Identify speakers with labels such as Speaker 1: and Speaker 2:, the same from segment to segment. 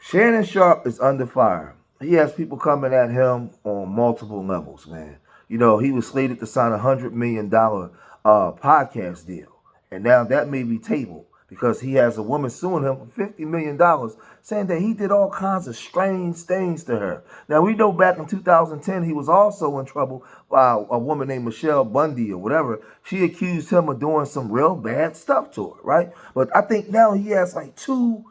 Speaker 1: Shannon Sharpe is under fire. He has people coming at him on multiple levels, man. You know, he was slated to sign $100 million podcast deal, and now that may be tabled because he has a woman suing him for $50 million, saying that he did all kinds of strange things to her. Now we know back in 2010 he was also in trouble by a woman named Michelle Bundy or whatever. She accused him of doing some real bad stuff to her, right? But I think now he has like two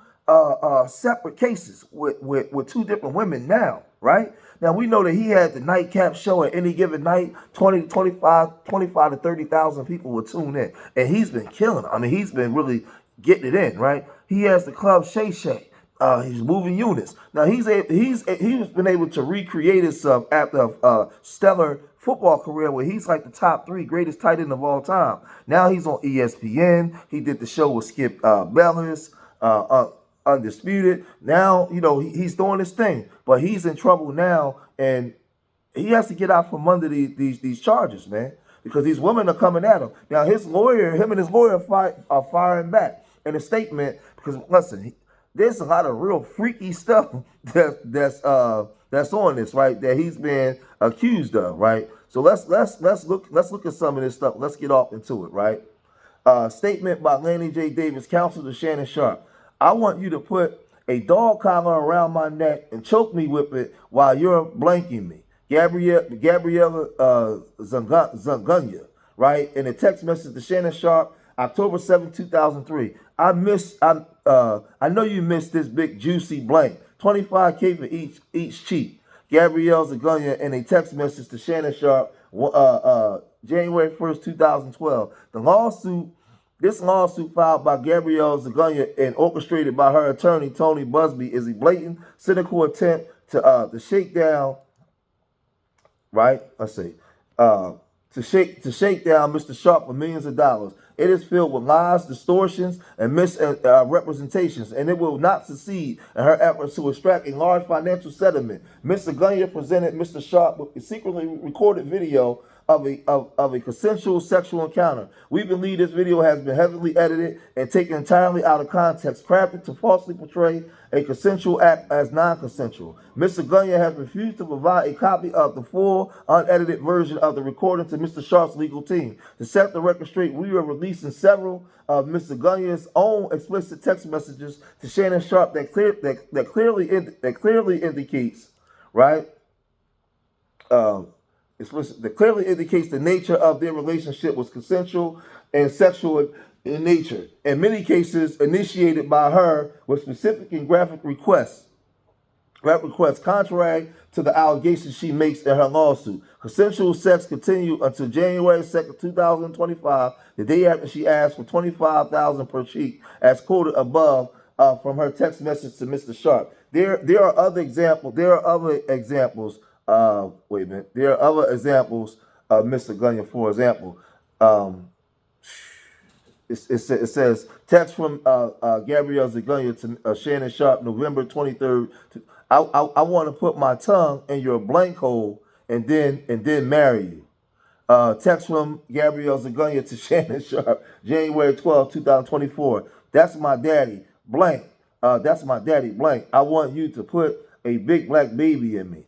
Speaker 1: separate cases with two different women now, right? Now we know that he had the nightcap show at any given night, 20 to 25 to 30,000 people would tune in. And he's been killing it. I mean, he's been really getting it in, right? He has the club Shay Shay. He's moving units. Now he's been able to recreate himself after a stellar football career where he's like the top three greatest tight end of all time. Now he's on ESPN. He did the show with Skip Bayless. Undisputed. Now, you know, he's doing his thing, but he's in trouble now, and he has to get out from under these charges, man, because these women are coming at him. Now, him and his lawyer are firing back in a statement because, listen, there's a lot of real freaky stuff that's on this, right, that he's been accused of, right? So let's look at some of this stuff. Let's get off into it, right? Statement by Lanny J. Davis, counsel to Shannon Sharpe. I want you to put a dog collar around my neck and choke me with it while you're blanking me. Gabriella Zangunya, right? In a text message to Shannon Sharpe, October 7, 2003. I know you missed this big juicy blank. 25K for each cheek. Gabrielle Zangunya in a text message to Shannon Sharpe, January 1st, 2012. This lawsuit filed by Gabrielle Zangunya and orchestrated by her attorney Tony Busby is a blatant, cynical attempt to shake down, right? To shake down Mr. Sharpe for millions of dollars. It is filled with lies, distortions, and misrepresentations, and it will not succeed in her efforts to extract a large financial settlement. Ms. Zangunya presented Mr. Sharpe with a secretly recorded video of a consensual sexual encounter. We believe this video has been heavily edited and taken entirely out of context, crafted to falsely portray a consensual act as non-consensual. Mr. Zangunya has refused to provide a copy of the full, unedited version of the recording to Mr. Sharpe's legal team. To set the record straight, we are releasing several of Mr. Gunya's own explicit text messages to Shannon Sharpe that clearly indicates, right? That clearly indicates the nature of their relationship was consensual and sexual in nature. In many cases, initiated by her with specific and graphic requests contrary to the allegations she makes in her lawsuit. Consensual sex continued until January 2nd, 2025, the day after she asked for $25,000 per cheek, as quoted above from her text message to Mr. Sharpe. There are other examples. There are other examples. Wait a minute. There are other examples of Mr. Zangunya. For example, it says text from Gabrielle Zangunya to Shannon Sharpe, November 23rd. I want to put my tongue in your blank hole and then marry you. Text from Gabrielle Zangunya to Shannon Sharpe, January 12, 2024. That's my daddy, blank. That's my daddy, blank. I want you to put a big black baby in me.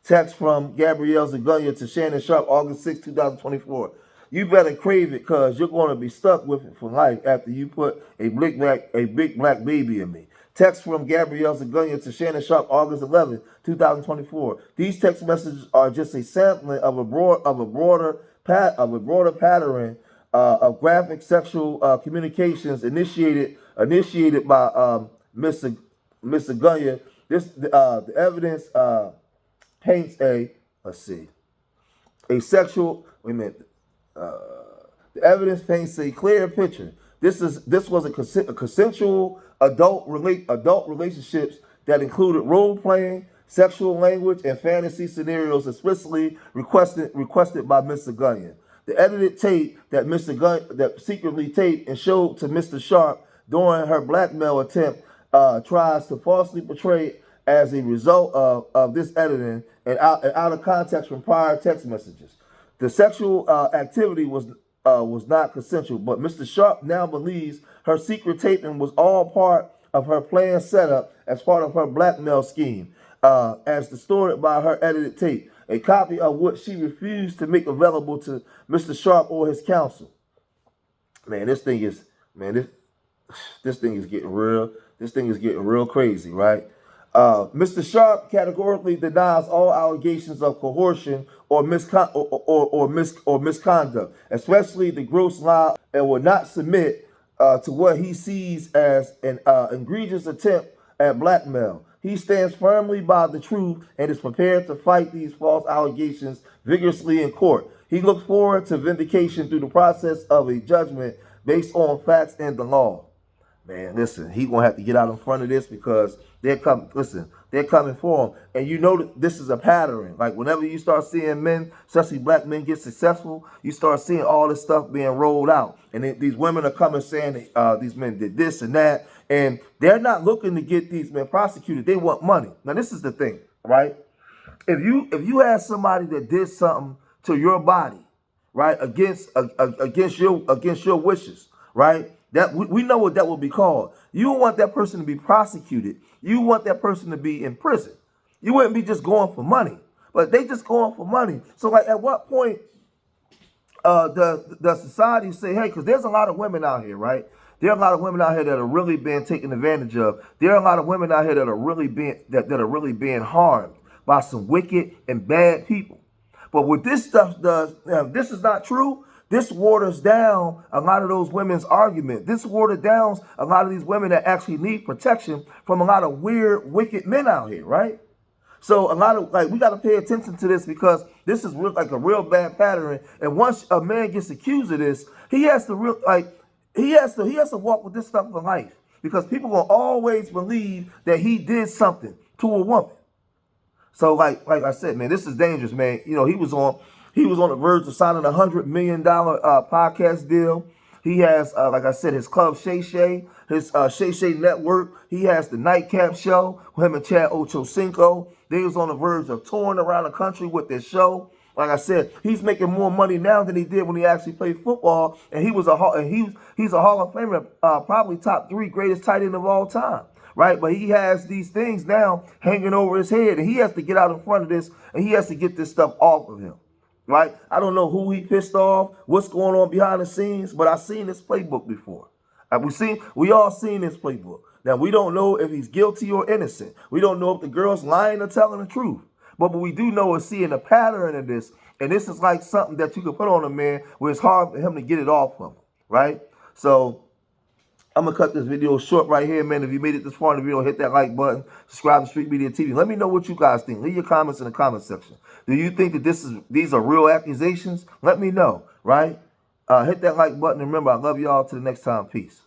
Speaker 1: Text from Gabrielle Zangunya to Shannon Sharpe, August 6, 2024. You better crave it because you're going to be stuck with it for life after you put a big black baby in me. Text from Gabrielle Zangunya to Shannon Sharpe, August 11, 2024. These text messages are just a sampling of a broader pattern of graphic sexual communications initiated by Mr. Zangunya. The evidence paints the evidence paints a clear picture. This was a consensual adult relationships that included role playing, sexual language, and fantasy scenarios explicitly requested by Mr. Zangunya. The edited tape that Mr. Zangunya that secretly taped and showed to Mr. Sharpe during her blackmail attempt tries to falsely portray as a result of this editing and out of context from prior text messages. The sexual activity was not consensual, but Mr. Sharpe now believes her secret taping was all part of her planned setup as part of her blackmail scheme, as distorted by her edited tape, a copy of what she refused to make available to Mr. Sharpe or his counsel. Man, this thing is, man, this thing is getting real. This thing is getting real crazy, right? Mr. Sharpe categorically denies all allegations of coercion or misconduct, especially the gross lie, and will not submit to what he sees as an egregious attempt at blackmail. He stands firmly by the truth and is prepared to fight these false allegations vigorously in court. He looks forward to vindication through the process of a judgment based on facts and the law. Man, listen, he gonna have to get out in front of this because they're coming. Listen, they're coming for him, and you know that this is a pattern. Like whenever you start seeing men, especially black men, get successful, you start seeing all this stuff being rolled out, and these women are coming saying these men did this and that, and they're not looking to get these men prosecuted. They want money. Now, this is the thing, right? If you have somebody that did something to your body, right, against your wishes, right? That we know what that will be called. You don't want that person to be prosecuted. You want that person to be in prison. You wouldn't be just going for money, but they just going for money. So, like, at what point the society say, hey, because there's a lot of women out here, right? There are a lot of women out here that are really being taken advantage of. There are a lot of women out here that are really being harmed by some wicked and bad people. But what this stuff does, this is not true. This waters down a lot of those women's argument. This waters down a lot of these women that actually need protection from a lot of weird, wicked men out here, right? So a lot of, like, we got to pay attention to this because this is like a real bad pattern. And once a man gets accused of this, he has to walk with this stuff for life because people will always believe that he did something to a woman. So like I said, man, this is dangerous, man. You know, he was on the verge of signing $100 million podcast deal. He has, like I said, his club Shay Shay, his Shay Shay Network. He has the Nightcap Show with him and Chad Ochocinco. They was on the verge of touring around the country with this show. Like I said, he's making more money now than he did when he actually played football. And he's a Hall of Famer, probably top 3 greatest tight end of all time. Right, but he has these things now hanging over his head, and he has to get out in front of this, and he has to get this stuff off of him. Right? I don't know who he pissed off, what's going on behind the scenes, but I've seen this playbook before. We all seen this playbook. Now, we don't know if he's guilty or innocent. We don't know if the girl's lying or telling the truth. But what we do know is seeing a pattern of this, and this is like something that you can put on a man where it's hard for him to get it off of him. Right? So I'm going to cut this video short right here, man. If you made it this far in the video, hit that like button. Subscribe to Street Media TV. Let me know what you guys think. Leave your comments in the comment section. Do you think that these are real accusations? Let me know, right? Hit that like button. And remember, I love y'all. Till the next time. Peace.